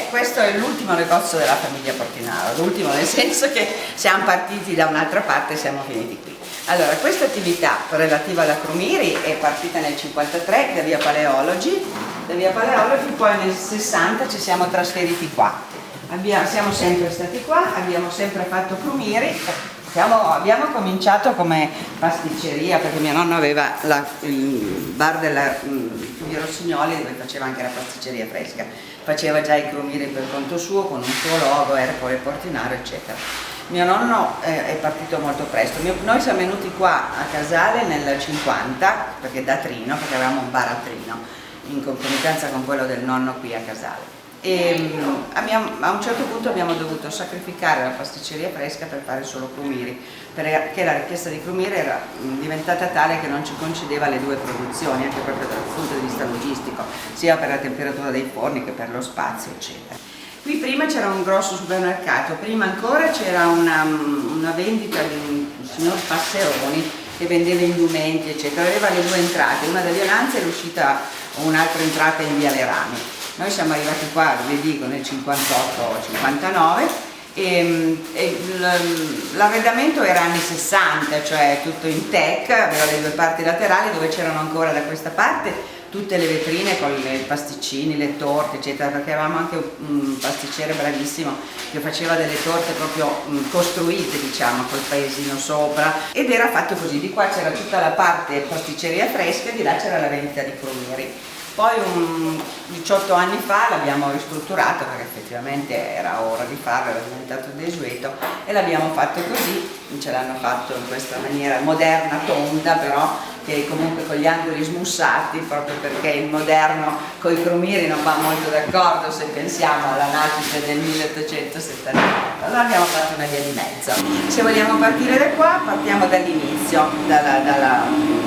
questo è l'ultimo negozio della famiglia Portinaro, l'ultimo nel senso che siamo partiti da un'altra parte e siamo finiti qui. Allora, questa attività relativa alla Crumiri è partita nel 1953 da via Paleologi, poi nel 60 ci siamo trasferiti qua. Siamo sempre stati qua, abbiamo sempre fatto Crumiri. Abbiamo cominciato come pasticceria perché mio nonno aveva il bar della via Rossignoli dove faceva anche la pasticceria fresca, faceva già i crumiri per conto suo con un suo logo, Ercole Portinaro eccetera. Mio nonno è partito molto presto, noi siamo venuti qua a Casale nel 50 perché da Trino, perché avevamo un bar a Trino in concomitanza con quello del nonno qui a Casale. E a un certo punto abbiamo dovuto sacrificare la pasticceria fresca per fare solo crumiri, perché la richiesta di crumiri era diventata tale che non ci concedeva le due produzioni, anche proprio dal punto di vista logistico, sia per la temperatura dei forni che per lo spazio eccetera. Qui prima c'era un grosso supermercato, prima ancora c'era una vendita di un signor Passeroni che vendeva indumenti eccetera, aveva le due entrate, una da Viananza e l'uscita un'altra entrata in via Lerami. Noi siamo arrivati qua, vi dico, nel 58-59 e l'arredamento era anni 60, cioè tutto in tech, aveva le due parti laterali dove c'erano ancora da questa parte tutte le vetrine con i pasticcini, le torte eccetera, perché avevamo anche un pasticcere bravissimo che faceva delle torte proprio costruite, diciamo, col paesino sopra, ed era fatto così: di qua c'era tutta la parte pasticceria fresca e di là c'era la vendita di crumiri. Poi 18 anni fa l'abbiamo ristrutturato perché effettivamente era ora di farlo, era diventato desueto e l'abbiamo fatto così, ce l'hanno fatto in questa maniera moderna, tonda però, che comunque con gli angoli smussati, proprio perché il moderno con i crumiri non va molto d'accordo se pensiamo alla nascita del 1870. Allora abbiamo fatto una via di mezzo. Se vogliamo partire da qua, partiamo dall'inizio, dalla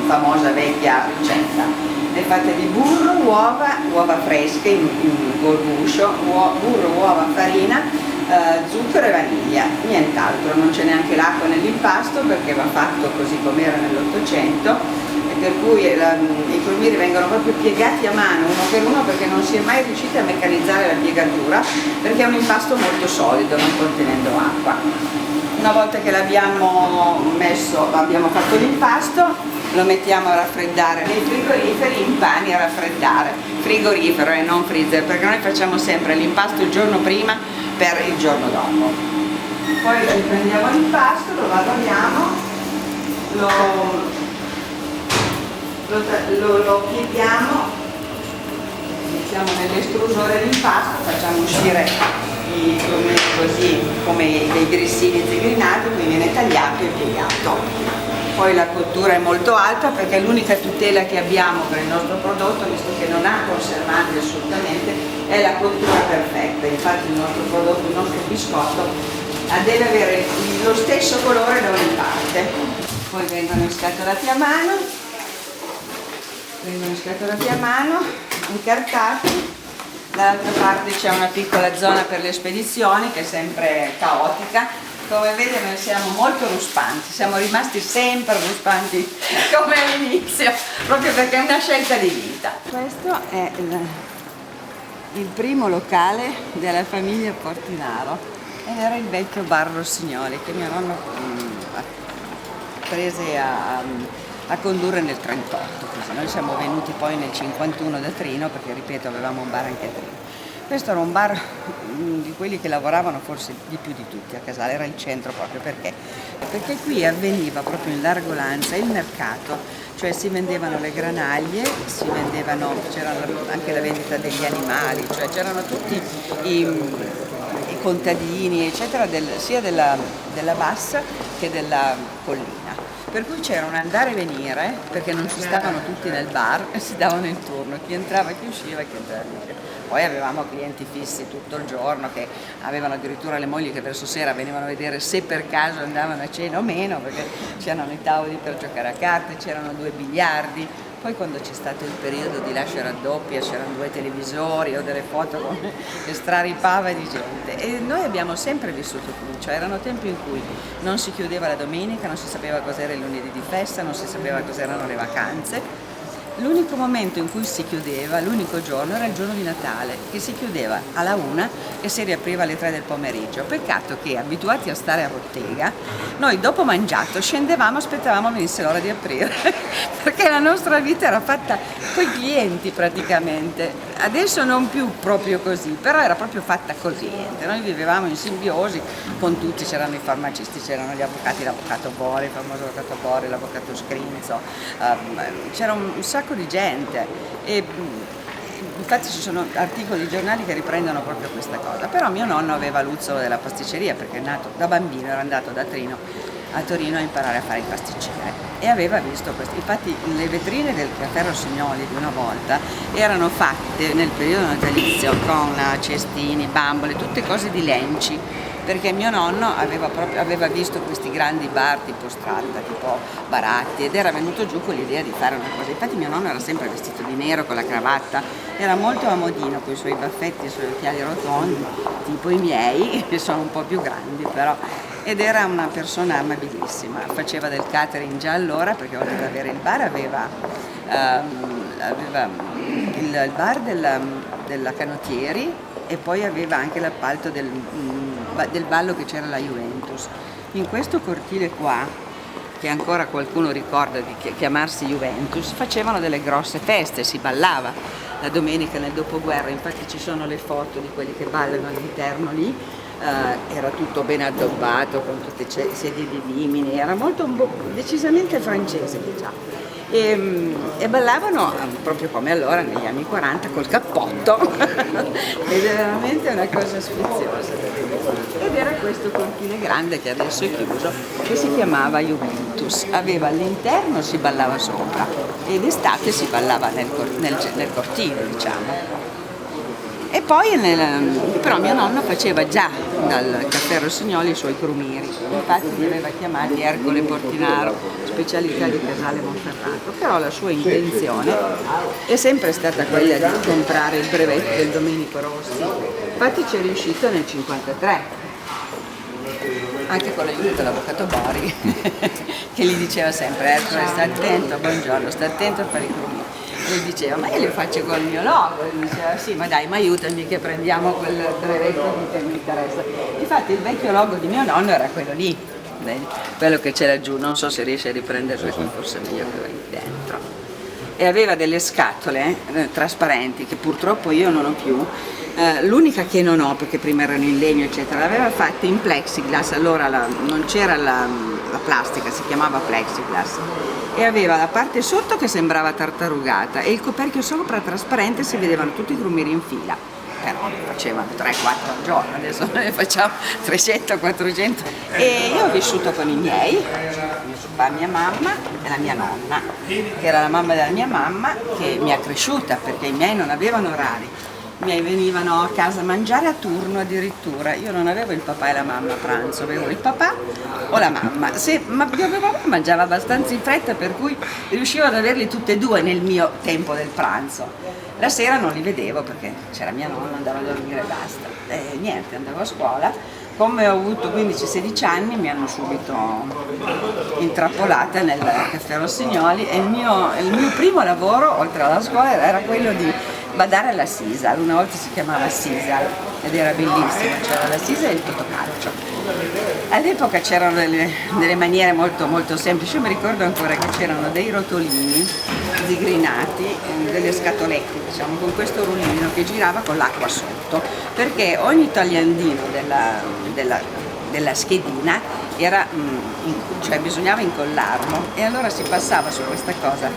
famosa vecchia ricetta. Le fatte di burro, uova fresche in gorguscio, burro, uova, farina, zucchero e vaniglia, nient'altro, non c'è neanche l'acqua nell'impasto perché va fatto così come era nell'800, e per cui i crumiri vengono proprio piegati a mano uno per uno perché non si è mai riusciti a meccanizzare la piegatura perché è un impasto molto solido, non contenendo acqua. Una volta che l'abbiamo abbiamo fatto l'impasto, lo mettiamo a raffreddare nei frigoriferi in pani a raffreddare, frigorifero e non freezer, perché noi facciamo sempre l'impasto il giorno prima per il giorno dopo. Poi riprendiamo l'impasto, lo lavoriamo, lo pieghiamo, mettiamo nell'estrusore l'impasto, facciamo uscire i crumiri così come dei grissini zigrinati, poi viene tagliato e piegato. Poi la cottura è molto alta perché l'unica tutela che abbiamo per il nostro prodotto, visto che non ha conservanti assolutamente, è la cottura perfetta. Infatti il nostro prodotto, il nostro biscotto, deve avere lo stesso colore da ogni parte. Poi vengono scatolati a mano, incartati. Dall'altra parte c'è una piccola zona per le spedizioni che è sempre caotica. Come vede noi siamo molto ruspanti, siamo rimasti sempre ruspanti come all'inizio, proprio perché è una scelta di vita. Questo è il primo locale della famiglia Portinaro ed era il vecchio bar Rossignoli che mio nonno prese a condurre nel 1938, così. Noi siamo venuti poi nel 1951 da Trino perché, ripeto, avevamo un bar anche a Trino. Questo era un bar di quelli che lavoravano forse di più di tutti a Casale, era il centro proprio perché qui avveniva proprio in largo Lanza il mercato, cioè si vendevano le granaglie, c'era anche la vendita degli animali, cioè c'erano tutti i contadini eccetera, sia della bassa che della collina. Per cui c'era un andare e venire, perché non ci stavano tutti nel bar e si davano il turno, chi entrava, chi usciva, chi entrava e usciva. Poi avevamo clienti fissi tutto il giorno che avevano addirittura le mogli che verso sera venivano a vedere se per caso andavano a cena o meno, perché c'erano i tavoli per giocare a carte, c'erano 2 biliardi. Poi quando c'è stato il periodo di lascia raddoppia, c'erano 2 televisori o delle foto che straripava di gente. E noi abbiamo sempre vissuto qui, cioè erano tempi in cui non si chiudeva la domenica, non si sapeva cos'era il lunedì di festa, non si sapeva cos'erano le vacanze. L'unico momento in cui si chiudeva, l'unico giorno, era il giorno di Natale, che si chiudeva alla 1 e si riapriva alle 3 del pomeriggio. Peccato che, abituati a stare a bottega, noi dopo mangiato scendevamo, aspettavamo venisse l'ora di aprire, perché la nostra vita era fatta coi clienti praticamente. Adesso non più proprio così, però era proprio fatta così. Noi vivevamo in simbiosi con tutti, c'erano i farmacisti, c'erano gli avvocati, l'avvocato Bori, il famoso avvocato Bori, l'avvocato Scrinzo, c'era un sacco di gente e infatti ci sono articoli di giornali che riprendono proprio questa cosa. Però mio nonno aveva l'uzzolo della pasticceria perché è nato da bambino, era andato da Trino a Torino a imparare a fare il pasticcere e aveva visto questo. Infatti le vetrine del Caffè Rossignoli di una volta erano fatte nel periodo natalizio con cestini, bambole, tutte cose di Lenci, perché mio nonno aveva visto questi grandi bar tipo Stratta, tipo Baratti, ed era venuto giù con l'idea di fare una cosa. Infatti mio nonno era sempre vestito di nero con la cravatta, era molto a modino con i suoi baffetti e i suoi occhiali rotondi, tipo i miei, che sono un po' più grandi però, ed era una persona amabilissima. Faceva del catering già allora, perché oltre ad avere il bar aveva il bar della Canottieri e poi aveva anche l'appalto del ballo che c'era la Juventus. In questo cortile qua, che ancora qualcuno ricorda di chiamarsi Juventus, facevano delle grosse feste, si ballava la domenica nel dopoguerra, infatti ci sono le foto di quelli che ballano all'interno lì. Era tutto ben addobbato con tutte sedie di vimini, era molto decisamente francese, diciamo. E ballavano proprio come allora negli anni 40 col cappotto ed era veramente una cosa sfiziosa. Ed era questo cortile grande che adesso è chiuso, che si chiamava Juventus. Aveva all'interno, si ballava sopra e d'estate si ballava nel cortile, diciamo. E poi però mio nonno faceva già dal Caffè Rossignoli i suoi crumiri, infatti li aveva chiamati Ercole Portinaro, specialità di Casale Monferrato, però la sua intenzione è sempre stata quella di comprare il brevetto del Domenico Rossi, infatti ci è riuscito nel 1953. Anche con l'aiuto dell'avvocato Bori, che gli diceva sempre, Ercole sta attento, buongiorno, sta attento a fare i crumiri. Lui diceva, ma io le faccio col mio logo, e lui diceva, sì, ma dai, ma aiutami che prendiamo quel brevetto che mi interessa. Infatti il vecchio logo di mio nonno era quello lì, quello che c'era giù, non so se riesce a riprenderlo, forse è meglio che va lì dentro. E aveva delle scatole trasparenti che purtroppo io non ho più, l'unica che non ho, perché prima erano in legno eccetera, l'aveva fatta in plexiglass, allora non c'era la plastica, si chiamava plexiglass, e aveva la parte sotto che sembrava tartarugata e il coperchio sopra trasparente, si vedevano tutti i crumiri in fila, però ne facevano 3-4 al giorno, adesso ne facciamo 300-400. E io ho vissuto con i miei, mio papà, mia mamma e la mia nonna, che era la mamma della mia mamma, che mi ha cresciuta perché i miei non avevano orari. I miei venivano a casa a mangiare a turno addirittura, io non avevo il papà e la mamma a pranzo, avevo il papà o la mamma, ma mio papà mangiava abbastanza in fretta per cui riuscivo ad averli tutti e due nel mio tempo del pranzo. La sera non li vedevo perché c'era mia nonna, andavo a dormire e basta, e niente, andavo a scuola. Come ho avuto 15-16 anni mi hanno subito intrappolata nel Caffè Rossignoli e il mio primo lavoro, oltre alla scuola, era quello di badare alla Sisal. Una volta si chiamava Sisal ed era bellissimo, c'era la Sisal e il Totocalcio. All'epoca c'erano delle maniere molto, molto semplici, io mi ricordo ancora che c'erano dei rotolini zigrinati, delle scatolette diciamo, con questo rullino che girava con l'acqua sotto, perché ogni tagliandino della schedina era, cioè bisognava incollarlo e allora si passava su questa cosa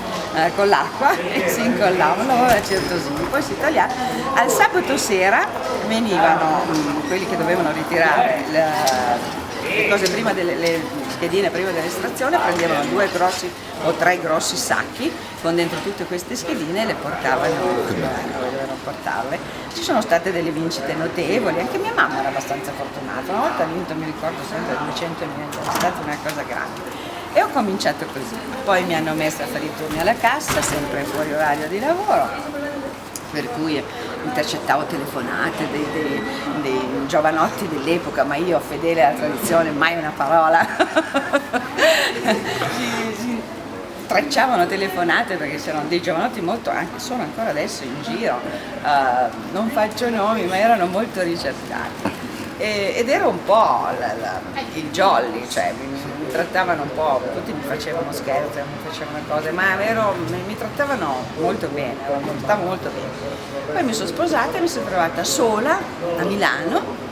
con l'acqua e si incollavano certosini, poi si tagliava. Al sabato sera venivano quelli che dovevano ritirare le cose prima le schedine prima dell'estrazione, prendevano 2 grossi o 3 grossi sacchi con dentro tutte queste schedine e le portavano dove dovevano portarle. Ci sono state delle vincite notevoli, anche mia mamma era abbastanza fortunata, una volta ha vinto, mi ricordo sempre 200.000, è stata una cosa grande. E ho cominciato così, poi mi hanno messo a fare i turni alla cassa, sempre fuori orario di lavoro, per cui intercettavo telefonate dei giovanotti dell'epoca, ma io fedele alla tradizione, mai una parola. intrecciavano telefonate perché c'erano dei giovanotti molto, anche sono ancora adesso in giro, non faccio nomi, ma erano molto ricercati. Ed ero un po' il jolly, cioè mi trattavano un po', tutti mi facevano scherzi, mi facevano cose, ma mi trattavano molto bene, mi trattavo molto bene. Poi mi sono sposata e mi sono trovata sola a Milano,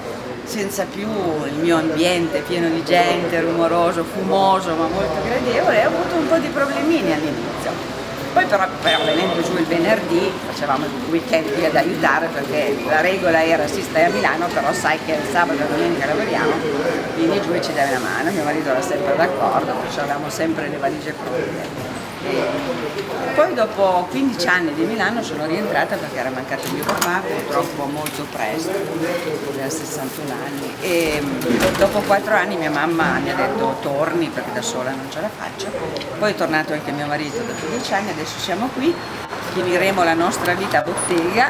senza più il mio ambiente pieno di gente, rumoroso, fumoso, ma molto gradevole, e ho avuto un po' di problemini all'inizio. Poi però venendo giù il venerdì facevamo il weekend qui ad aiutare, perché la regola era sì, stai a Milano, però sai che il sabato e la domenica lavoriamo, vieni giù e ci dai una mano. Mio marito era sempre d'accordo, perciò avevamo sempre le valigie pronte. Poi dopo 15 anni di Milano sono rientrata perché era mancato mio papà, purtroppo molto presto, aveva 61 anni, e dopo 4 anni mia mamma mi ha detto torni perché da sola non ce la faccio. Poi è tornato anche mio marito dopo 10 anni, adesso siamo qui, finiremo la nostra vita a bottega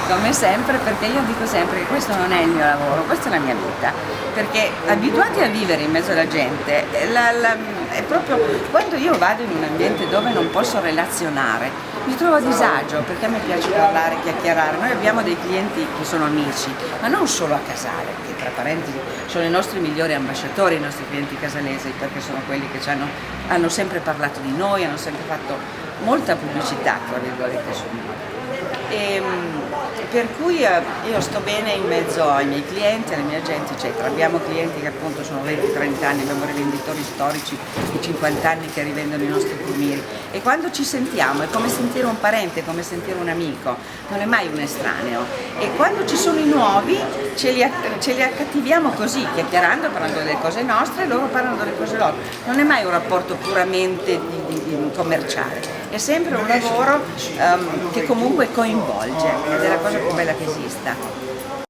come sempre, perché io dico sempre che questo non è il mio lavoro, questa è la mia vita, perché abituati a vivere in mezzo alla gente, è proprio quando io vado in un ambiente dove non posso relazionare, mi trovo a disagio, perché a me piace parlare, chiacchierare. Noi abbiamo dei clienti che sono amici, ma non solo a Casale, che tra parentesi sono i nostri migliori ambasciatori, i nostri clienti casalesi, perché sono quelli che hanno sempre parlato di noi, hanno sempre fatto molta pubblicità, tra virgolette, su noi. Per cui io sto bene in mezzo ai miei clienti, alle mie gente, eccetera. Abbiamo clienti che appunto sono 20-30 anni, abbiamo rivenditori storici di 50 anni che rivendono i nostri prumiri, e quando ci sentiamo è come sentire un parente, come sentire un amico, non è mai un estraneo, e quando ci sono i nuovi ce li accattiviamo così, chiacchierando, parlando delle cose nostre, e loro parlano delle cose loro. Non è mai un rapporto puramente commerciale, è sempre un lavoro che comunque coinvolge, ed è la cosa più bella che esista.